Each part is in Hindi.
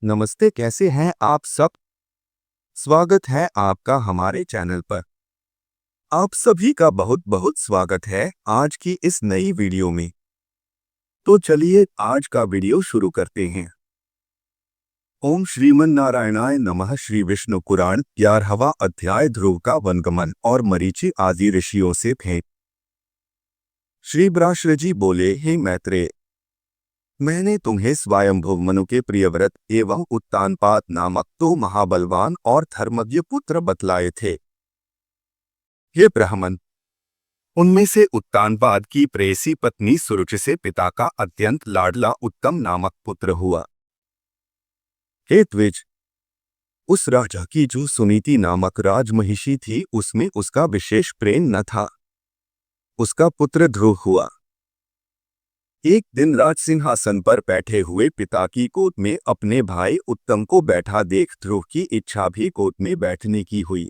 नमस्ते, कैसे हैं आप सब। स्वागत है आपका हमारे चैनल पर। आप सभी का बहुत बहुत स्वागत है आज की इस नई वीडियो में। तो चलिए आज का वीडियो शुरू करते हैं। ओम श्रीमन नारायणाय नमः। श्री विष्णु पुराण 11वां अध्याय, ध्रुव का वनगमन और मरीचि आदि ऋषियों से भेंट। श्री व्यासदेव जी बोले, हे मैत्रेय, मैंने तुम्हें स्वयंभुव मनु के प्रियव्रत एवं उत्तानपाद नामक दो महाबलवान और धर्मज्ञ पुत्र बतलाए थे। हे ब्राह्मण, उनमें से उत्तानपाद की प्रेयसी पत्नी सुरुचि से पिता का अत्यंत लाडला उत्तम नामक पुत्र हुआ। हे द्विज, उस राजा की जो सुनीति नामक राजमहिषी थी उसमें उसका विशेष प्रेम न था। उसका पुत्र ध्रुव हुआ। एक दिन राज सिंहासन पर बैठे हुए पिता की गोद में अपने भाई उत्तम को बैठा देख ध्रुव की इच्छा भी गोद में बैठने की हुई।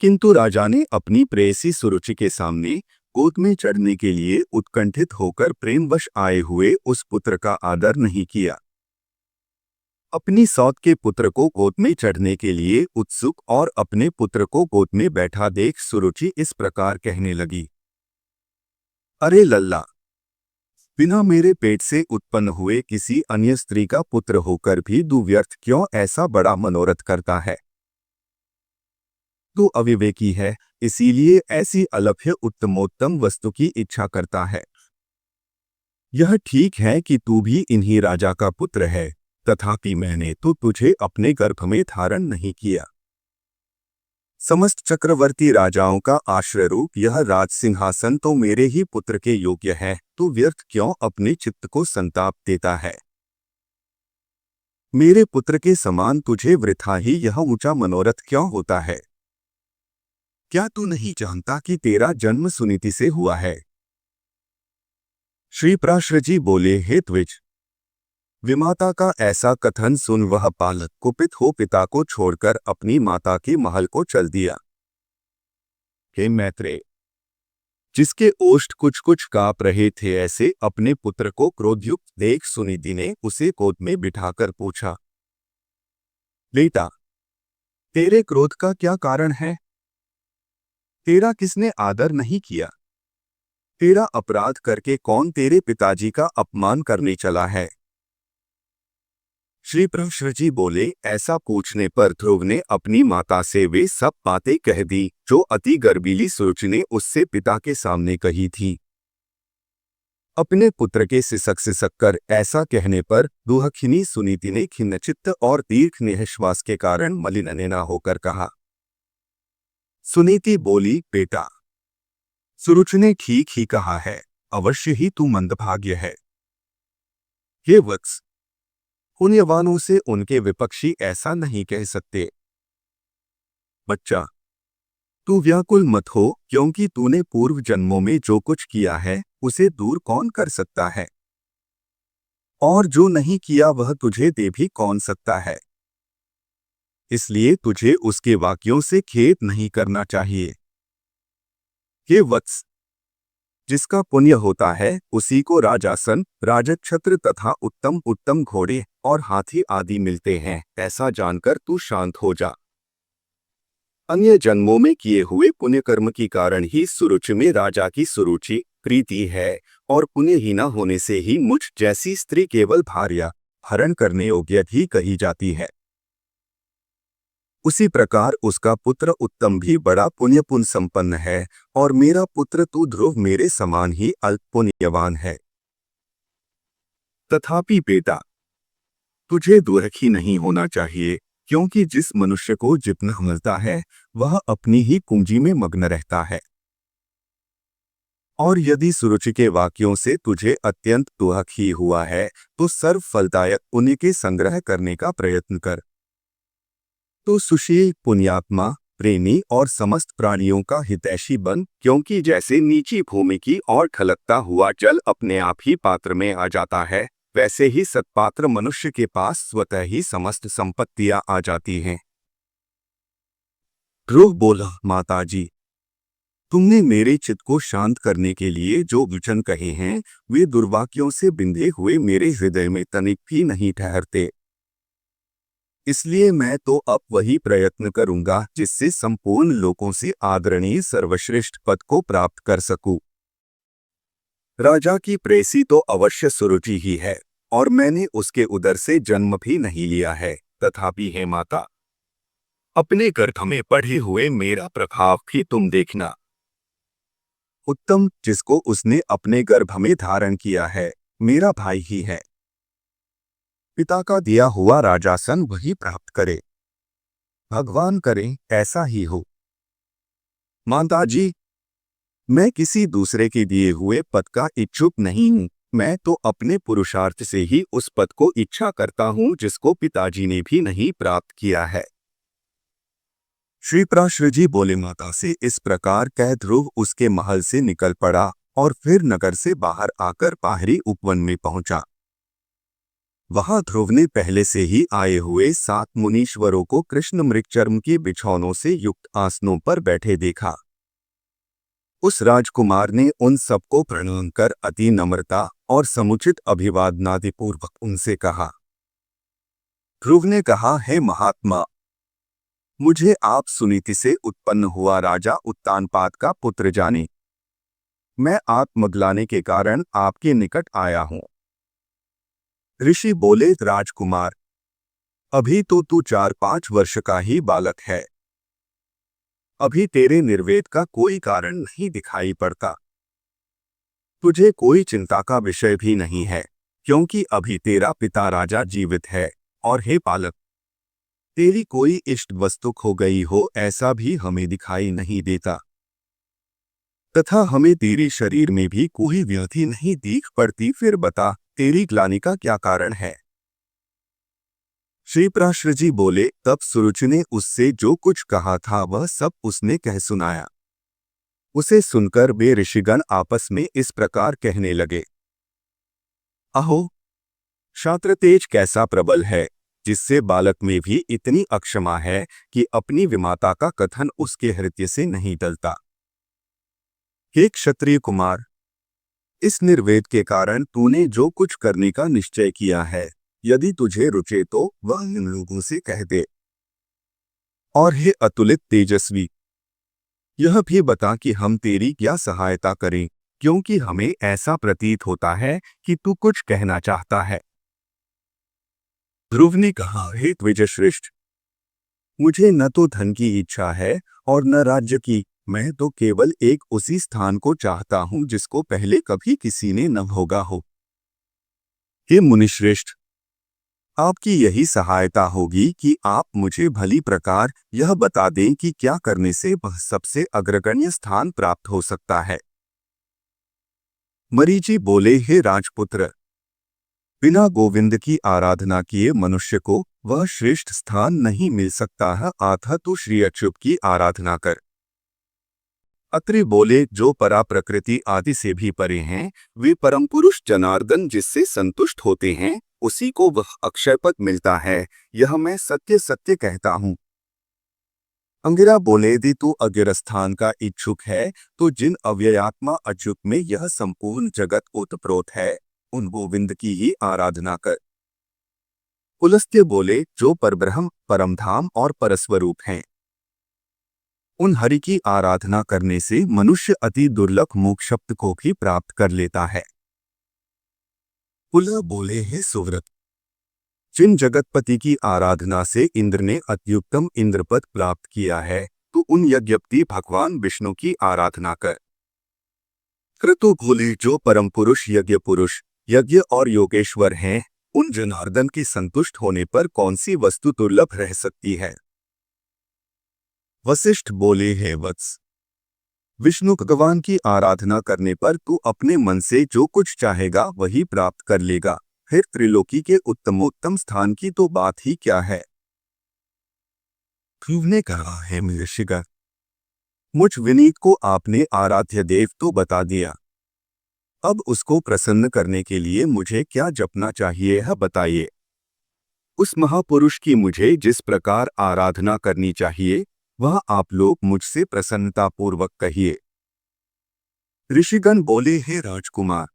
किंतु राजा ने अपनी प्रेयसी सुरुचि के सामने गोद में चढ़ने के लिए उत्कंठित होकर प्रेमवश आए हुए उस पुत्र का आदर नहीं किया। अपनी सौत के पुत्र को गोद में चढ़ने के लिए उत्सुक और अपने पुत्र को गोद में बैठा देख सुरुचि इस प्रकार कहने लगी, अरे लल्ला, बिना मेरे पेट से उत्पन्न हुए किसी अन्य स्त्री का पुत्र होकर भी तू व्यर्थ क्यों ऐसा बड़ा मनोरथ करता है। तू अविवेकी है, इसीलिए ऐसी अलभ्य उत्तमोत्तम वस्तु की इच्छा करता है। यह ठीक है कि तू भी इन्हीं राजा का पुत्र है, तथापि मैंने तो तुझे अपने गर्भ में धारण नहीं किया। समस्त चक्रवर्ती राजाओं का आश्रय रूप यह राज सिंहासन तो मेरे ही पुत्र के योग्य है, तू व्यर्थ क्यों अपने चित्त को संताप देता है। मेरे पुत्र के समान तुझे वृथा ही यह ऊंचा मनोरथ क्यों होता है। क्या तू नहीं जानता कि तेरा जन्म सुनीति से हुआ है। श्री व्यासदेव जी बोले, हे द्विज, विमाता का ऐसा कथन सुन वह बालक कुपित हो पिता को छोड़कर अपनी माता के महल को चल दिया। हे मैत्रेय, जिसके ओष्ठ कुछ कुछ कांप रहे थे ऐसे अपने पुत्र को क्रोधयुक्त देख सुनीति ने उसे गोद में बिठाकर पूछा, बेटा, तेरे क्रोध का क्या कारण है। तेरा किसने आदर नहीं किया। तेरा अपराध करके कौन तेरे पिताजी का अपमान करने चला है। श्री व्यासदेव जी बोले, ऐसा पूछने पर ध्रुव ने अपनी माता से वे सब बातें कह दी जो अति गर्वीली सुरुचि ने उससे पिता के सामने कही थी। अपने पुत्र के सिसक कर ऐसा कहने पर दुहखिनी सुनीति ने खिन्नचित्त और दीर्घ निःश्वास के कारण मलिन होकर कहा। सुनीति बोली, बेटा, सुरुचि ने ठीक ही कहा है, अवश्य ही तू मंदभाग्य है। हे वत्स, पुण्यवानों से उनके विपक्षी ऐसा नहीं कह सकते। बच्चा, तू व्याकुल मत हो, क्योंकि तूने पूर्व जन्मों में जो कुछ किया है उसे दूर कौन कर सकता है, और जो नहीं किया वह तुझे दे भी कौन सकता है। इसलिए तुझे उसके वाक्यों से खेद नहीं करना चाहिए। हे वत्स, जिसका पुण्य होता है उसी को राजासन, राजछत्र तथा उत्तम उत्तम घोड़े और हाथी आदि मिलते हैं, ऐसा जानकर तू शांत हो जा। अन्य जन्मों में किए हुए पुण्य कर्म के कारण ही सुरुचि में राजा की सुरुचि प्रीति है, और पुण्यहीना होने से ही मुझ जैसी स्त्री केवल भार्या हरण करने योग्य ही कही जाती है। उसी प्रकार उसका पुत्र उत्तम भी बड़ा पुण्यपुण्य संपन्न है, और मेरा पुत्र तू ध्रुव मेरे समान ही अल्प पुण्यवान है। तथापि बेटा, तुझे दुर्खी नहीं होना चाहिए, क्योंकि जिस मनुष्य को जितना मिलता है वह अपनी ही कुंजी में मग्न रहता है। और यदि सुरुचि के वाक्यों से तुझे अत्यंत दुख ही हुआ है तो सर्व फलदायक पुण्य के संग्रह करने का प्रयत्न कर। तो सुशील, पुण्यात्मा, प्रेमी और समस्त प्राणियों का हितैषी बन, क्योंकि जैसे नीची भूमि की ओर ढलकता हुआ जल अपने आप ही पात्र में आ जाता है, वैसे ही सत्पात्र मनुष्य के पास स्वतः ही समस्त संपत्तियां आ जाती हैं। ध्रुव बोला, माताजी, तुमने मेरे चित्त को शांत करने के लिए जो वचन कहे हैं वे दुर्वाक्यों से बिंधे हुए मेरे हृदय में तनिक भी नहीं ठहरते। इसलिए मैं तो अब वही प्रयत्न करूंगा जिससे संपूर्ण लोगों से आदरणीय सर्वश्रेष्ठ पद को प्राप्त कर सकूं। राजा की प्रेसी तो अवश्य सुरुचि ही है, और मैंने उसके उदर से जन्म भी नहीं लिया है। तथापि हे माता, अपने गर्भ में पढ़े हुए मेरा प्रभाव भी तुम देखना। उत्तम, जिसको उसने अपने गर्भ में धारण किया है, मेरा भाई ही है। पिता का दिया हुआ राजासन वही प्राप्त करे। भगवान करे ऐसा ही हो। माता जी, मैं किसी दूसरे के दिए हुए पद का इच्छुक नहीं हूँ। मैं तो अपने पुरुषार्थ से ही उस पद को इच्छा करता हूँ जिसको पिताजी ने भी नहीं प्राप्त किया है। श्री पराशर जी बोले, माता से इस प्रकार कह ध्रुव उसके महल से निकल पड़ा और फिर नगर से बाहर आकर बाहरी उपवन में पहुंचा। वहां ध्रुव ने पहले से ही आए हुए 7 मुनीश्वरों को कृष्ण मृगचर्म के बिछौनों से युक्त आसनों पर बैठे देखा। उस राजकुमार ने उन सबको प्रणाम कर अति नम्रता और समुचित अभिवादनादिपूर्वक उनसे कहा। ध्रुव ने कहा, हे महात्मा, मुझे आप सुनीति से उत्पन्न हुआ राजा उत्तानपाद का पुत्र जाने। मैं आत्मग्लानि के कारण आपके निकट आया हूं। ऋषि बोले, राजकुमार, अभी तो तू 4-5 वर्ष का ही बालक है। अभी तेरे निर्वेद का कोई कारण नहीं दिखाई पड़ता। तुझे कोई चिंता का विषय भी नहीं है, क्योंकि अभी तेरा पिता राजा जीवित है। और हे बालक, तेरी कोई इष्ट वस्तु खो गई हो ऐसा भी हमें दिखाई नहीं देता, तथा हमें तेरे शरीर में भी कोई व्याधि नहीं दिख पड़ती। फिर बता, तेरी ग्लानि का क्या कारण है? श्री पराशर जी बोले, तब सुरुचि ने उससे जो कुछ कहा था वह सब उसने कह सुनाया। उसे सुनकर वे ऋषिगण आपस में इस प्रकार कहने लगे, अहो, क्षात्र तेज कैसा प्रबल है, जिससे बालक में भी इतनी अक्षमा है कि अपनी विमाता का कथन उसके हृदय से नहीं टलता। हे क्षत्रिय कुमार, इस निर्वेद के कारण तूने जो कुछ करने का निश्चय किया है, यदि तुझे रुचे तो वह इन लोगों से कह दे। और हे अतुलित तेजस्वी, यह भी बता कि हम तेरी क्या सहायता करें, क्योंकि हमें ऐसा प्रतीत होता है कि तू कुछ कहना चाहता है। ध्रुव ने कहा, हे द्विजश्रेष्ठ, मुझे न तो धन की इच्छा है और न राज्य की। मैं तो केवल एक उसी स्थान को चाहता हूं जिसको पहले कभी किसी ने न भोगा हो। हे मुनिश्रेष्ठ, आपकी यही सहायता होगी कि आप मुझे भली प्रकार यह बता दें कि क्या करने से वह सबसे अग्रगण्य स्थान प्राप्त हो सकता है। मरीचि बोले, हे राजपुत्र, बिना गोविंद की आराधना किए मनुष्य को वह श्रेष्ठ स्थान नहीं मिल सकता है। अतः तू श्री अच्युत की आराधना कर। अत्रि बोले, जो परा प्रकृति आदि से भी परे हैं, वे परम पुरुष जनार्दन जिससे संतुष्ट होते हैं, उसी को वह अक्षय पद मिलता है। यह मैं सत्य सत्य कहता हूँ। अंगिरा बोले, यदि तू अज्ञर स्थान का इच्छुक है तो जिन अव्ययात्मा अच्युत में यह संपूर्ण जगत ओतप्रोत है, उन गोविंद की ही आराधना कर। पुलस्त्य बोले, जो परब्रह्म, परमधाम और परस्वरूप हैं, उन हरि की आराधना करने से मनुष्य अति दुर्लभ मोक्ष शब्द को भी प्राप्त कर लेता है। पुलह बोले, हे सुव्रत, जिन जगतपति की आराधना से इंद्र ने अत्युत्तम इंद्रपद प्राप्त किया है, तो उन यज्ञपति भगवान विष्णु की आराधना कर। क्रतु बोले, जो परम पुरुष यज्ञ पुरुष, यज्ञ और योगेश्वर हैं, उन जनार्दन के संतुष्ट होने पर कौन सी वस्तु दुर्लभ रह सकती है। वशिष्ठ बोले, हे वत्स, विष्णु भगवान की आराधना करने पर तू अपने मन से जो कुछ चाहेगा वही प्राप्त कर लेगा। फिर त्रिलोकी के उत्तमोत्तम स्थान की तो बात ही क्या है। ध्रुव ने कहा, हे ऋषिगण, मुझ विनीत को आपने आराध्य देव तो बता दिया। अब उसको प्रसन्न करने के लिए मुझे क्या जपना चाहिए है बताइए। उस महापुरुष की मुझे जिस प्रकार आराधना करनी चाहिए वह आप लोग मुझसे प्रसन्नतापूर्वक कहिए। ऋषिगण बोले, हे राजकुमार,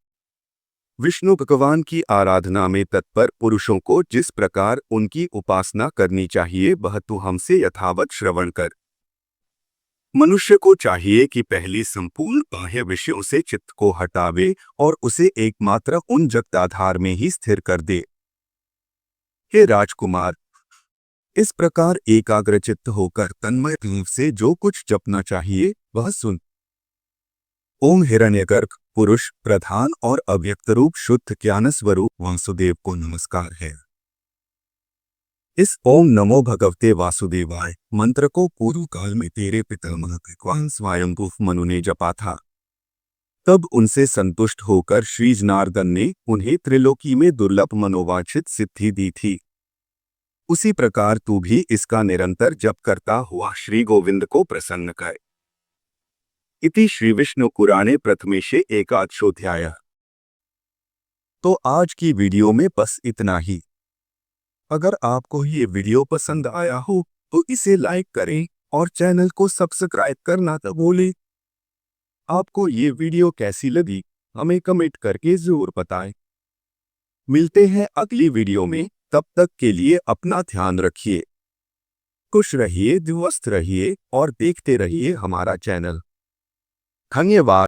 विष्णु भगवान की आराधना में तत्पर पुरुषों को जिस प्रकार उनकी उपासना करनी चाहिए वह तू हमसे यथावत श्रवण कर। मनुष्य को चाहिए कि पहले संपूर्ण बाह्य विषयों से चित्त को हटावे और उसे एकमात्र उन जगदाधार में ही स्थिर कर दे। हे राजकुमार, इस प्रकार एकाग्रचित्त होकर तन्मय रूप से जो कुछ जपना चाहिए वह सुन। ओम हिरण्यगर्भ पुरुष प्रधान और अव्यक्त रूप शुद्ध ज्ञान स्वरूप वासुदेव को नमस्कार है। इस ओम नमो भगवते वासुदेवाय मंत्र को पूर्व काल में तेरे पितामह भगवान स्वयंभू मनु ने जपा था। तब उनसे संतुष्ट होकर श्री जनार्दन ने उन्हें त्रिलोकी में दुर्लभ मनोवांछित सिद्धि दी थी। उसी प्रकार तू भी इसका निरंतर जप करता हुआ श्री गोविंद को प्रसन्न कर। इति श्री विष्णु पुराणे प्रथमेशे एकादशोऽध्याय। तो आज की वीडियो में बस इतना ही। अगर आपको ये वीडियो पसंद आया हो तो इसे लाइक करें और चैनल को सब्सक्राइब करना न भूलें। आपको ये वीडियो कैसी लगी हमें कमेंट करके जरूर बताएं। मिलते हैं अगली वीडियो में, तब तक के लिए अपना ध्यान रखिए। खुश रहिए, स्वस्थ रहिए और देखते रहिए हमारा चैनल। धन्यवाद।